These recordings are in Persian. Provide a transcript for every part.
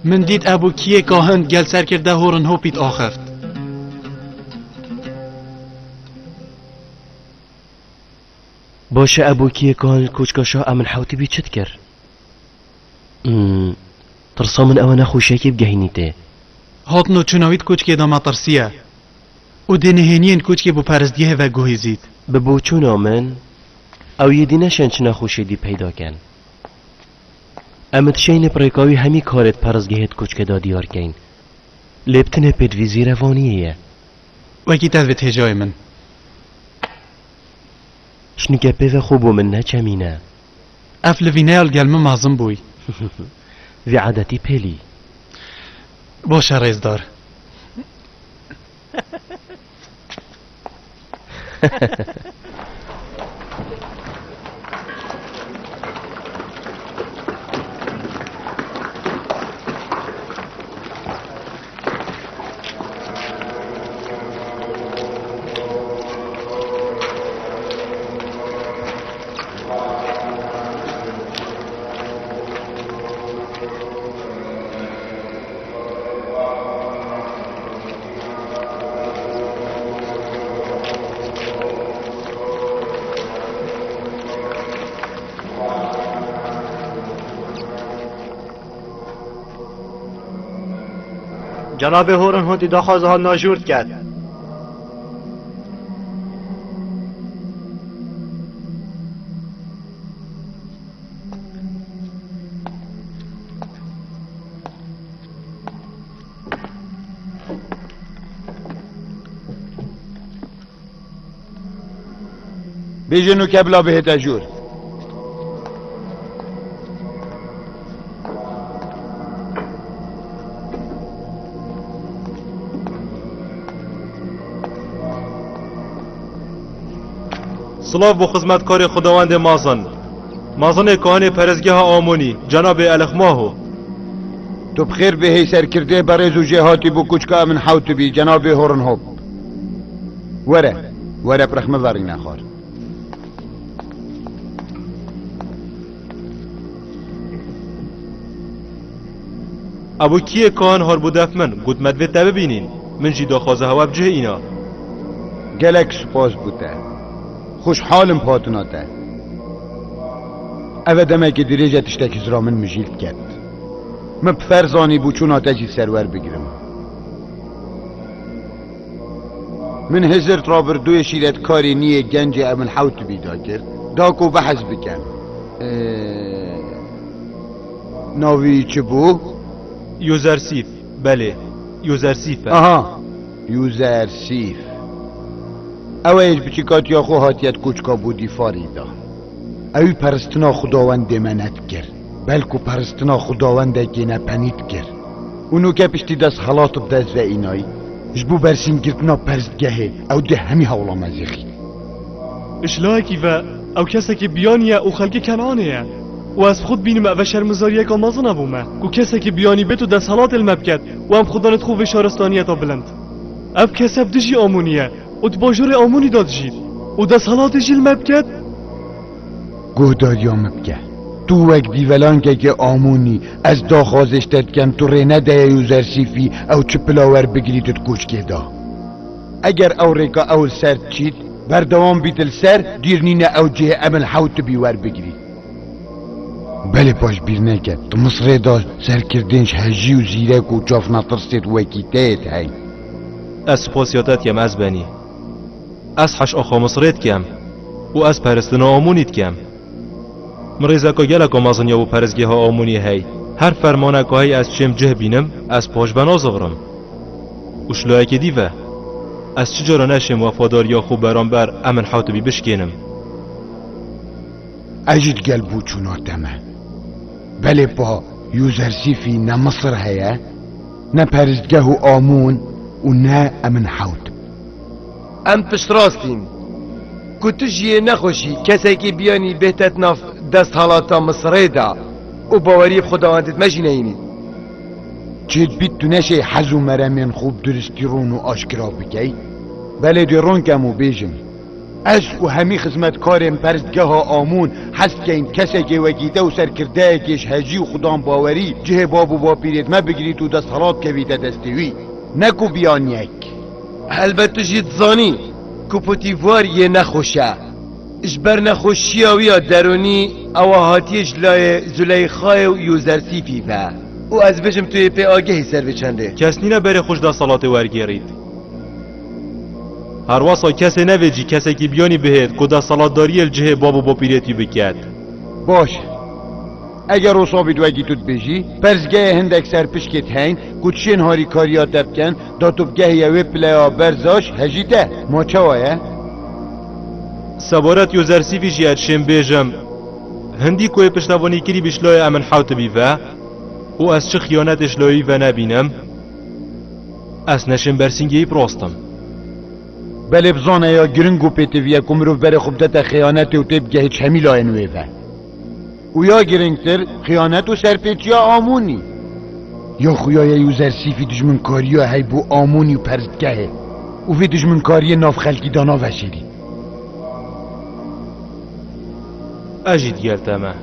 من دید ابو کیه کاهن گل سر کرده هورن هوپیت آخفت. باشه ابو کیه کاهن کوچکاشا امن حوتی بی چت کر؟ ترسا من اوه نخوشه که بگهینیته. هاتنو چوناوید کوچکی دا مطرسیه. و دنهینین کوچکی بو پرستگیه و گوهیزید. ببو چونا من او یدی نشن چه نخوشه دی پیدا کن. امت شین پریکاوی همی کارت پرستگیهت کوچک دا دیار کن. لبتنه پدویزی روانیه. وکی تدویت هجای من. شنکه پیو خوبو من نچمینه. افلوینه الگلم مازم بوی. وی عادتی پیلی. باشه ریزدار. جناب هورن هوتی داخوازه ها ناجورد کرد. بیجنو کبلا بهت اجور. سلاف و خدمتکار خداوند مازن کهان پرزگاه آمونی جناب الخماهو. تو بخیر به هی سر کرده برای زوجه هاتی بو کچکا من حوت بی جناب هورن هوب. وره برخمه واری نخوار. ابو کیه کهان هار بودف من گود مدوید ده ببینین من جی داخوازه هوا بجه اینا. گلک سپاس بوده. خوشحالم پاتوناته. اوه دمه که دیریجه تشتکی زرامن مجیلد کرد. من بفرزانی بو چون آتجی سرور بگیرم. من هزرت را بردوی شیرت کاری نیه گنج امن حوت بیدا کرد. داکو بحث بکن. ناوی چه بو؟ یوزرسیف. بله یوزرسیفه. آها یوزرسیف. اوه ایج بچیکات یا خو هاتیت کوچکا بودی فاریدا. اوی پرستنا خداوند منت کرد. بلکو پرستنا خداوند گینه پنید کرد. اونو که پشتی دست خلاط بدز و اینایی جبو برسین گرتنا پرستگهه او ده همی حولا مزیخی. اشلاکی و او کسی که بیانیه او خلق کنعانیه و از خود بینیم او شرمزاریه که مازن ابومه و کسی که بیانی بتو دست حالات المبکد و هم خودانت خوب شارستانیه تا بلند او کسی بدجی آمونیه و دباجور آمونی داد جید و دست حالات جیل مبکد گوه داد یا مبکه تو وقت دیولان که آمونی از دا خوازش دادکن تو رینه ده یوزرسیفی او چه پلاور بگیریدت کوچ که دا اگر او ریکا اول سر چید بردوام بیدل سر دیرنینه او جه امل حوت بیور بگیری بله پاش بیر نکد تو مصره دا سر کردنش هجی و زیرک و جاف نطرستت وکیتت هی از سپاسیاتت یم از بنی از حش آخا مصرت کم و از پرستنا آمونیت کم مریزا که گلک و مازنیا و پرزگه ها آمونی هی هر فرمانه که هی از چم جه بینم از پاش بنا زغرم وشلوه که دیوه از چجارا نشم وفادار یا خوب برام بر امن حوتبی بشکنم اجید گل چونا دمه بله با یوزرسیفی نه مصر هیا نه پرزگه و آمون و نه امن حوت ام پشت راستیم کتجیه نخوشی کسی که بیانی بهتت ناف دست حالاتا مصره دا و باوری خداوندت مجینه اینی چید بیت تو نشه حزو مرمین خوب درستی رون و آشکرا بگی بله دی رون کمو بیجن از و همی خدمتکارم پرستگاه آمون هست که این کسی که وگیده و سرکرده کش هجی و خدام باوری جه بابو با پیرت ما بگیرید و دست حالات کویده دستوی نکو بیان یک. البته جید زانی که پوتیوار یه نخوشه اجبر نخوشی اویا درونی او هاتیش لای زلیخای و یوزرسیفی و از بجم توی پی آگهی سر بچنده کس نینه بره خوش دا صلات ورگیرید هر واسا کسی نویجی کسی که بیانی بهت که دا صلات داری الجه بابو با پیرتی بکد باش اگر اصابید وگی تود بجی پرزگاه هندک سرپشکت هین کچین هاری کاریات دبکن دا توبگه یوی پلیا برزاش هجیده ما چوایه؟ سبارت یوزرسیفی جیاد شم بیجم هندی کوی پشتوانی کری بشلای امن حوت بیوه و از چه خیانتش لایی و نبینم از نشم برسینگی پراستم بله بزانه یا گرنگو پیتویه کمروف بره خوبدت خیانت و تبگه هیچ همی لاینوه و یا گرنگتر خیانت و سرپیچی آمونی یا خویای یوزرسیفی دجمن کاری های بو آمونی و پرزدگهه و فی دجمن کاری ناف خلکی دانا وشیری اجید گلتمه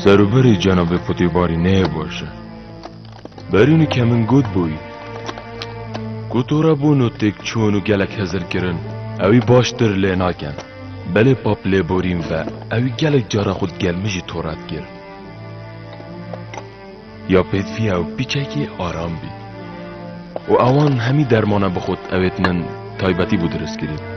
سروبری جناب پوتیواری نه باشه برینی که من گود بوی گوتورا بونو تک چونو گلک هزر کرن اوی باشتر لی ناکن بله پاپ لی بوریم و اوی گلک جارا خود گلمجی تورات گر یا پیدفی او پیچکی آرام بی و اوان همی درمانه بخود اویتنن تایبتی بود درست کریم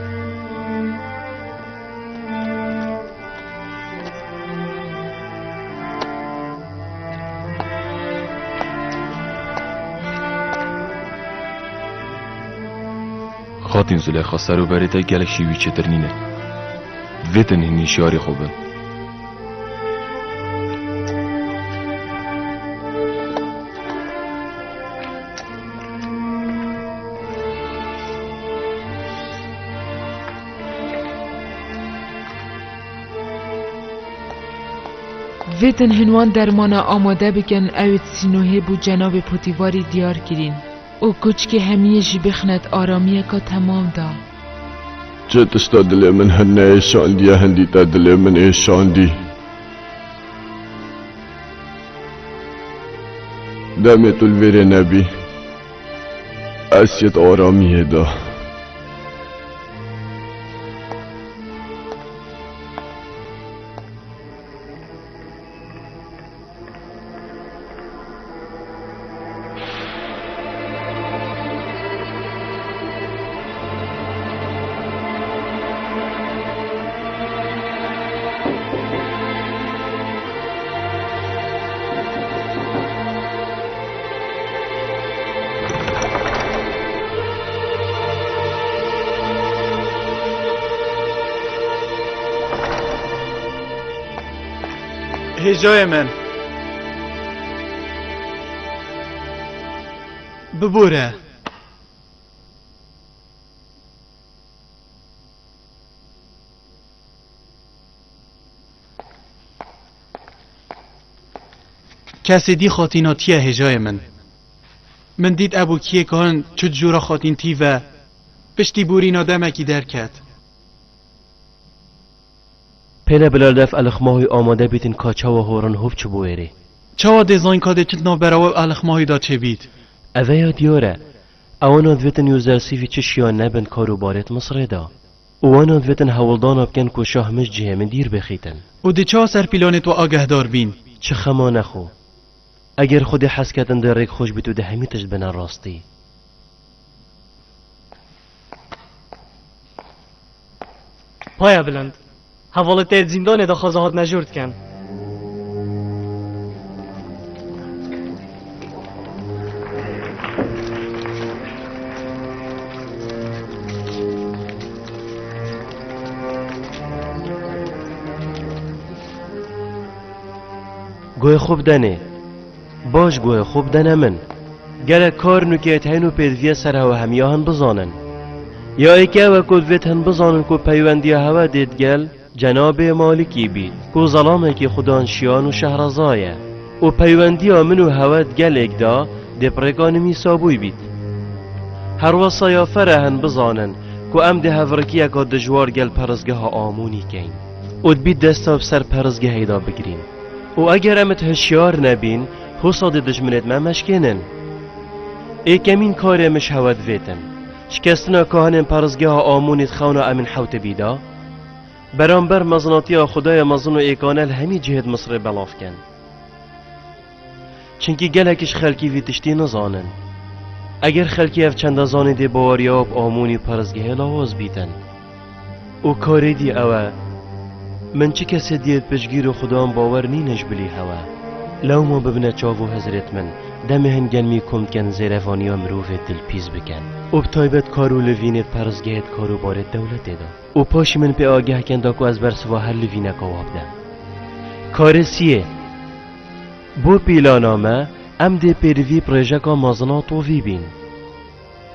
خاطین زلیخا سروبری تا گلک شیوی چتر نینه ویتن هنی شیاری خوبن ویتن هنوان درمانا آماده بکن اوید سینوه بو جناب پوتیواری دیار کرین او کچ که همیشه بخند آرامیه که تمام دا چه تشتا دل من هنه ایشان دی هندی تا دل من ایشان دی دمت الویر نبی اسیت آرامیه دا هجای من ببوره کسی دی خاطیناتیه هجای من دید ابو کیه کهان چود جورا خاطین تی و پشتی بورین آدمکی درکت پینه بلال دف الخماهی آماده بیتین کاچا و هوران هوب چو بویری چاوا دیزاین کاده چت نابراو الخماهی دا چه بید اوه یاد یوره اوان ادویتن یوزرسیفی چه شیان نبن کارو بارت مصره دا وانا دویتن هولدان بکن که شاه مش جه من دیر بخیتن و دی چا سر پیلان تو آگه دار بین چه خما نخو اگر خود حس کردن در ریک خوش بیتو ده همی تشت بنا راستی پایا بلند حوالت تیر زندان دا خوازه هات نجورد کن گوه خوب دنه باش گوه خوب دنه من گله کار نکیت هنو پیدویه سر هوا همیاهن بزانن یا ایکه و کدویت هن بزانن که پیوندی هوا دید گل جناب مالکی بید که ظلامه که خدان شیان و شهرزایه و پیوندی منو هوا گل اگدا دپرگان میسابوی بید هر وصایا فره هن بزانن که ام ده هفرکیه که دجوار گل پرزگه ها آمونی کن و دبید دستا بسر پرزگه هیدا بگرین و اگر امت هشیار نبین حساد دجمنت ما مشکنن ایکمین کار مش هود ویتن شکستنا کهانن پرزگه ها آمونیت خوانا امین حوت بیدا برانبر مزناتی خدای مزن و ایکانل همی جهد مصر بلاف کن چنکی گلکش خلکی وی تشتی نزانن اگر خلکی اف چند زانی دی باوریاب آمونی پرزگه لاواز بیتن و کاری دی اوه من چه کسی دید پشگیر و خدام باور نینش بلی هوا لو ما ببنه چاو حضرت من دم هنگن می کمد کن زیروانی ها مروفه دل پیز بکن و بتایبت کارو لوینت پرزگهت کارو بارد دولت دا و پاش من به آگه کن دا که از برسوا هر لوینه کواب دم کار سیه بو پیلانامه ام ده پیروی پروژه مازنا طوفی بین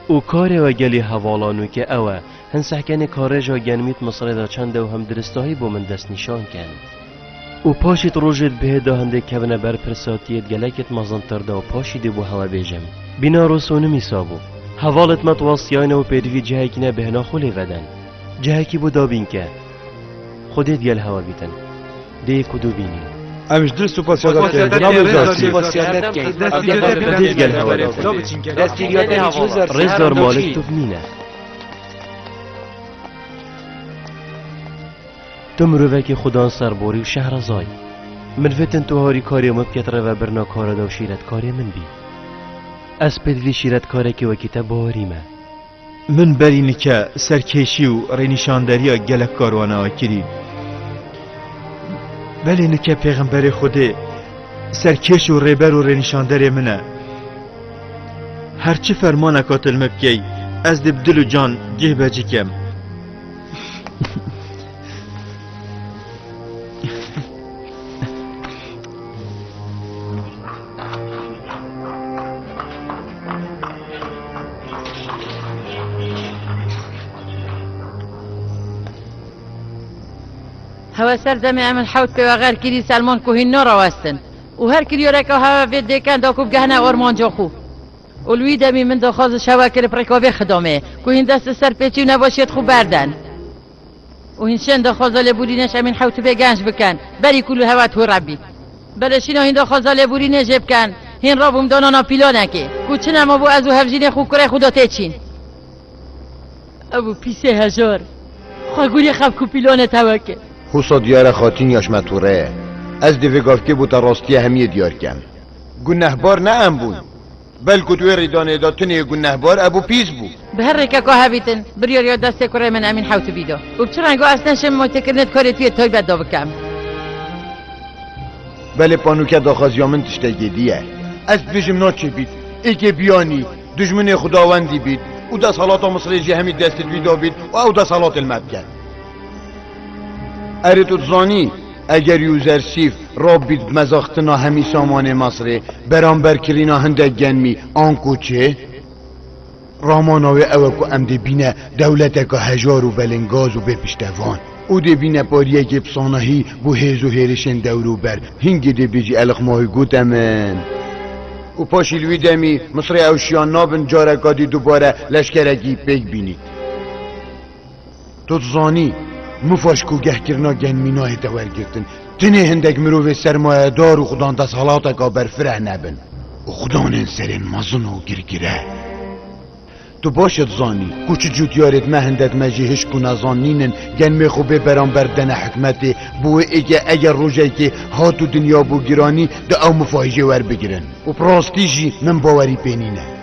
و کار و گلی حوالانو که اوه هن سحکن کاره جا گنمیت مصر دا چند و هم درستاهی با من دست نشان کن و پاشیت روژت به دا هنده کبنه بر پرساتیت گلکت مازنتر دا و پاشیده بو هوا بیجم بینا رسونه میسابو حوالت متواصیانه و پیروی جهی کنه بهنا خولی ودن جهی کی بو دا بین که خودت گل هوا بیتن ده کدو بینی امش درست و پاسیادت کرد جناب دید گل هوا بیتن رز دار مالک تو بینه تو مروفه خدا سرباری و شهرزای مروفتن تو هاری کاری مبکت رو و برنا کار دا و شیرت کاری من بی از پدوی شیرت کاری که وکیتا باریمه من برینی که سرکشی و رینشاندریا گلک کاروانه آکری ولی نکه پیغمبر خوده سرکش و ریبر و رینشاندر منه هرچی فرمان کاتل مبکی از دب دل و جان گه بجی کم هوا سردم امن حوت به غیر کلی سلمان کوهین نراوستن و هر کلی رکا هوا وید دیکن دا کوب گهنه آرمان جا خو اولوی دمی من دا خواز شوا کر پرکاوی خدامه کوهین دست سر پیچی نباشید خوب بردن و این شن دا خواز لبورینش امن حوت به گنج بکن بری کلو هوا تو ربی بلشین هین دا خواز لبورینش بکن هین رابوم دانانا پیلانه که کوچه نما بو از و هفجین خوب کره خدا تیچین ابو پیسه هزار خواگوری خب کو پیلانه توکه حسا دیار خاتین یاش مطوره از دوگاف که بوتا راستی همیه دیار کن گنهبار نه ام بود بلکو توی ریدانه دا تنه گنهبار ابو پیس بود به هر رکا که هبیتن بریار یا دسته کره من امین حوت بیدا و بچرنگو اصلا شم متکرنت کاری توی تای بد دا بکم بله پانوکه دا خازیامن تشتگی دیه از بجم ناچه بید ایگه بیانی دجمن خداوندی بید او دا صلات مصری جه همی دست بیدا بید و او دا صلات المبکن اره تو زانی اگر یوزرسیف را بید مزاختنا همی سامان مصره برانبر کلینا هندک گنمی آنکو چه؟ راماناوی اوکو امده بینه دولتکا هجار و ولنگاز و بپشتوان او ده بینه پاریه که بسانهی بو هیز و هیرشن دورو بر هنگی ده بیجی الخ ماهی گوتمن و پاشیلوی دمی مصره اوشیان نابن جارکادی دوباره لشکرگی پیک بینید تو زانی مفاش کو گه کرنا گن مینای دور گرتن تنه هندک مروف سرمایه دار و خدان دا صلاتکا بر فره نبن و خدان سرین مزن و گرگره تو باشد زانی کوچ جوتیارت مهندت مجیهش کنا زانینن گن می خوبه برام بردن حکمت بو اگر روژه که ها تو دنیا بو گیرانی ده او مفاهجه ور بگیرن و پراستیجی من باوری پینینه